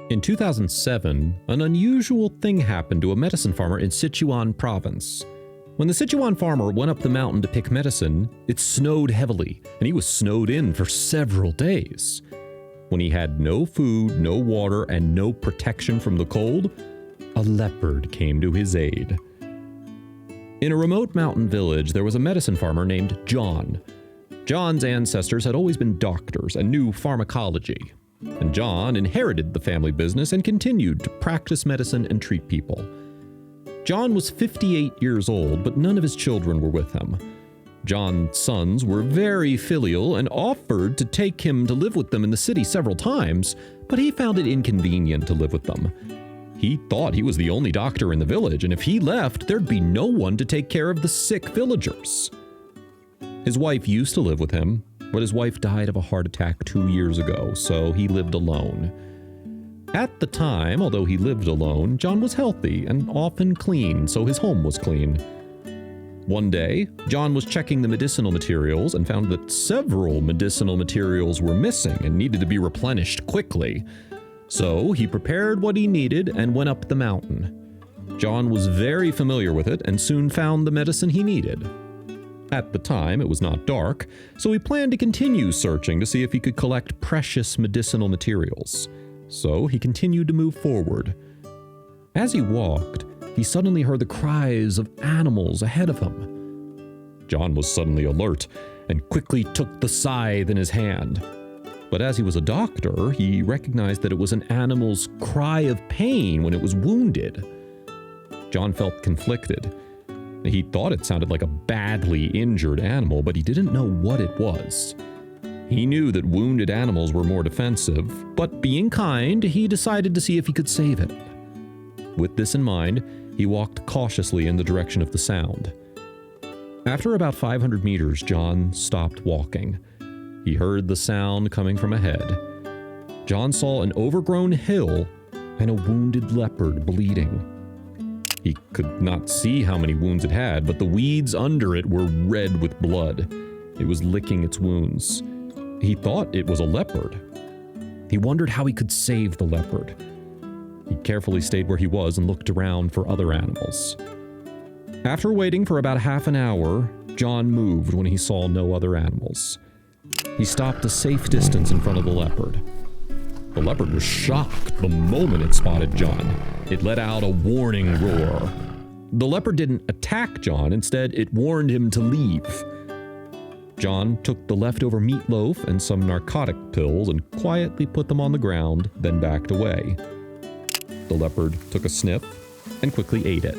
In 2007, an unusual thing happened to a medicine farmer in Sichuan Province. When the Sichuan farmer went up the mountain to pick medicine, it snowed heavily, and he was snowed in for several days. When he had no food, no water, and no protection from the cold, a leopard came to his aid. In a remote mountain village, there was a medicine farmer named John. John's ancestors had always been doctors and knew pharmacology. And John inherited the family business and continued to practice medicine and treat people. John was 58 years old, but none of his children were with him. John's sons were very filial and offered to take him to live with them in the city several times, but he found it inconvenient to live with them. He thought he was the only doctor in the village, and if he left, there'd be no one to take care of the sick villagers. His wife used to live with him, but his wife died of a heart attack 2 years ago, so he lived alone. At the time, although he lived alone, John was healthy and often clean, so his home was clean. One day, John was checking the medicinal materials and found that several medicinal materials were missing and needed to be replenished quickly. So he prepared what he needed and went up the mountain. John was very familiar with it and soon found the medicine he needed. At the time, it was not dark, so he planned to continue searching to see if he could collect precious medicinal materials. So he continued to move forward. As he walked, he suddenly heard the cries of animals ahead of him. John was suddenly alert and quickly took the scythe in his hand. But as he was a doctor, he recognized that it was an animal's cry of pain when it was wounded. John felt conflicted. He thought it sounded like a badly injured animal, but he didn't know what it was. He knew that wounded animals were more defensive, but being kind, he decided to see if he could save it. With this in mind, he walked cautiously in the direction of the sound. After about 500 meters, John stopped walking. He heard the sound coming from ahead. John saw an overgrown hill and a wounded leopard bleeding. He could not see how many wounds it had, but the weeds under it were red with blood. It was licking its wounds. He thought it was a leopard. He wondered how he could save the leopard. He carefully stayed where he was and looked around for other animals. After waiting for about half an hour, John moved when he saw no other animals. He stopped a safe distance in front of the leopard. The leopard was shocked the moment it spotted John. It let out a warning roar. The leopard didn't attack John, instead it warned him to leave. John took the leftover meatloaf and some narcotic pills and quietly put them on the ground, then backed away. The leopard took a sniff and quickly ate it.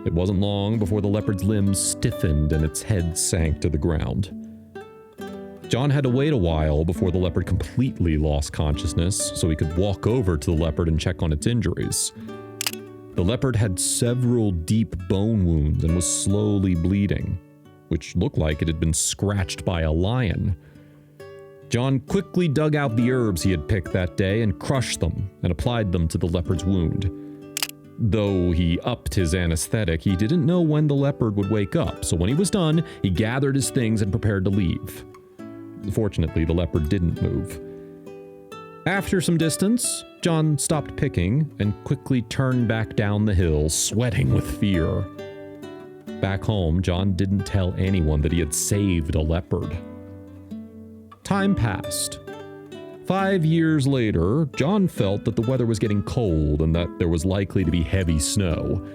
It wasn't long before the leopard's limbs stiffened and its head sank to the ground. John had to wait a while before the leopard completely lost consciousness so he could walk over to the leopard and check on its injuries. The leopard had several deep bone wounds and was slowly bleeding, which looked like it had been scratched by a lion. John quickly dug out the herbs he had picked that day and crushed them and applied them to the leopard's wound. Though he upped his anesthetic, he didn't know when the leopard would wake up, so when he was done, he gathered his things and prepared to leave. Fortunately, the leopard didn't move. After some distance, John stopped picking and quickly turned back down the hill, sweating with fear. Back home, John didn't tell anyone that he had saved a leopard. Time passed. 5 years later, John felt that the weather was getting cold and that there was likely to be heavy snow.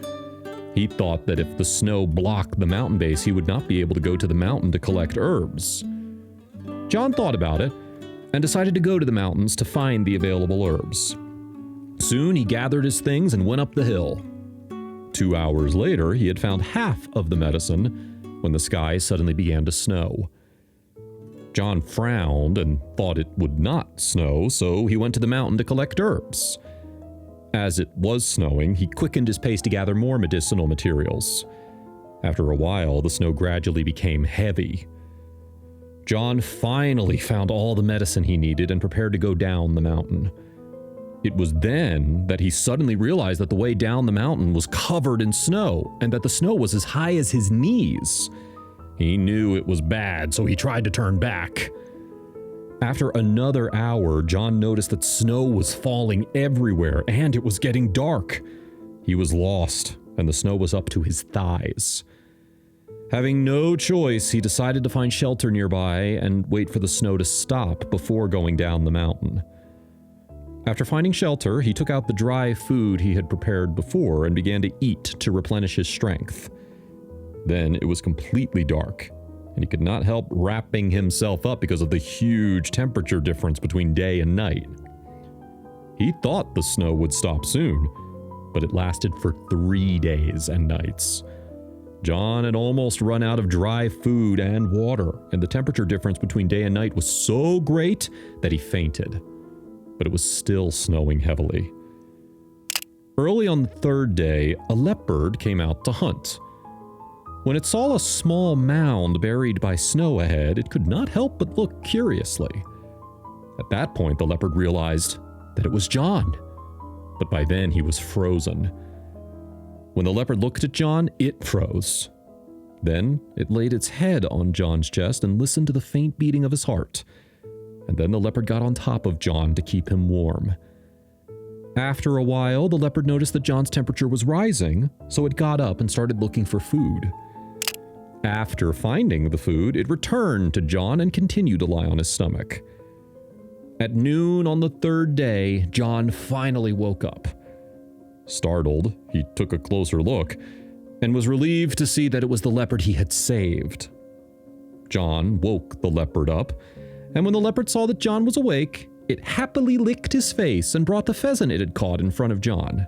He thought that if the snow blocked the mountain base, he would not be able to go to the mountain to collect herbs. John thought about it and decided to go to the mountains to find the available herbs. Soon he gathered his things and went up the hill. 2 hours later, he had found half of the medicine when the sky suddenly began to snow. John frowned and thought it would not snow, so he went to the mountain to collect herbs. As it was snowing, he quickened his pace to gather more medicinal materials. After a while, the snow gradually became heavy. John finally found all the medicine he needed and prepared to go down the mountain. It was then that he suddenly realized that the way down the mountain was covered in snow and that the snow was as high as his knees. He knew it was bad, so he tried to turn back. After another hour, John noticed that snow was falling everywhere and it was getting dark. He was lost, and the snow was up to his thighs. Having no choice, he decided to find shelter nearby and wait for the snow to stop before going down the mountain. After finding shelter, he took out the dry food he had prepared before and began to eat to replenish his strength. Then it was completely dark, and he could not help wrapping himself up because of the huge temperature difference between day and night. He thought the snow would stop soon, but it lasted for 3 days and nights. John had almost run out of dry food and water, and the temperature difference between day and night was so great that he fainted. But it was still snowing heavily. Early on the 3rd day, a leopard came out to hunt. When it saw a small mound buried by snow ahead, it could not help but look curiously. At that point, the leopard realized that it was John, but by then he was frozen. When the leopard looked at John, it froze. Then it laid its head on John's chest and listened to the faint beating of his heart. And then the leopard got on top of John to keep him warm. After a while, the leopard noticed that John's temperature was rising, so it got up and started looking for food. After finding the food, it returned to John and continued to lie on his stomach. At noon on the 3rd day, John finally woke up. Startled, he took a closer look and was relieved to see that it was the leopard he had saved. John woke the leopard up, and when the leopard saw that John was awake, it happily licked his face and brought the pheasant it had caught in front of John.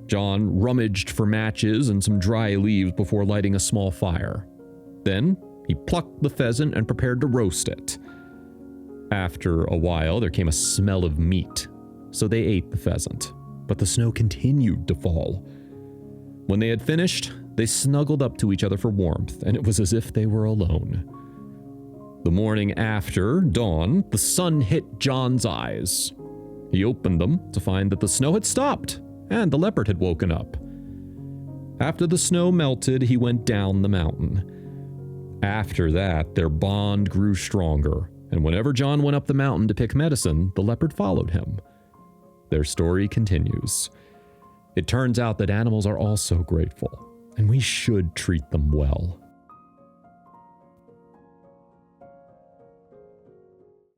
John rummaged for matches and some dry leaves before lighting a small fire. Then he plucked the pheasant and prepared to roast it. After a while, there came a smell of meat, so they ate the pheasant. But the snow continued to fall. When they had finished, they snuggled up to each other for warmth, and it was as if they were alone. The morning after dawn, the sun hit John's eyes. He opened them to find that the snow had stopped, and the leopard had woken up. After the snow melted, he went down the mountain. After that, their bond grew stronger, and whenever John went up the mountain to pick medicine, the leopard followed him. Their story continues. It turns out that animals are also grateful, and we should treat them well.